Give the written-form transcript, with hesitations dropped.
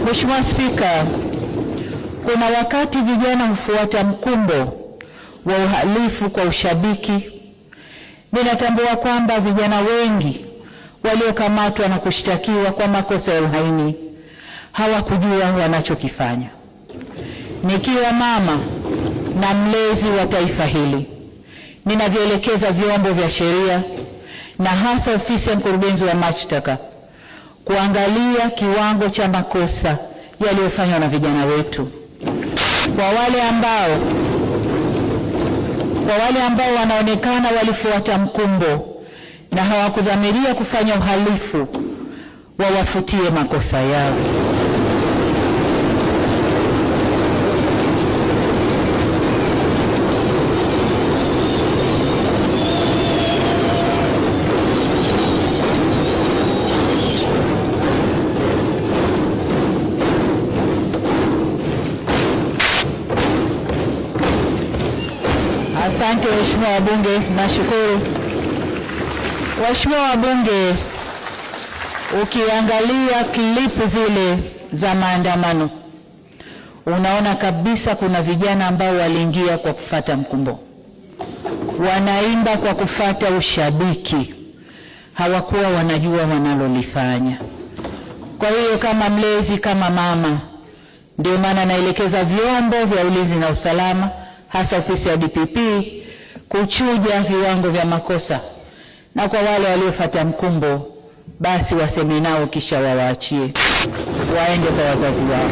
Mheshimiwa Spika, kuna wakati vijana hufuata mkumbo wa uhalifu kwa ushabiki. Ninatambua kwamba vijana wengi waliokamatwa na kushtakiwa kwa makosa ya uhaini hawakujua wanachokifanya. Nikiwa mama na mlezi wa taifa hili, ninavyoelekeza vyombo vya sheria na hasa ofisi ya mkurugenzi wa mashtaka kuangalia kiwango cha makosa yaliyofanywa na vijana wetu. Kwa wale ambao wanaonekana walifuata mkumbo na hawakudhamiria kufanya uhalifu, wawafutie makosa yao. Asante waheshimiwa wabunge, nashukuru. Waheshimiwa wabunge, ukiangalia klipu zile za maandamano, unaona kabisa kuna vijana ambao waliingia kwa kufuata mkumbo. Wanaimba kwa kufuata ushabiki. Hawakuwa wanajua wanalolifanya. Kwa hiyo kama mlezi, kama mama, ndio maana naelekeza vyombo vya ulinzi na usalama, hasa ofisi ya DPP, kuchuja viwango vya makosa, na kwa wale waliofuata mkumbo basi waseme nao kisha wawaachie waende kwa wazazi wao.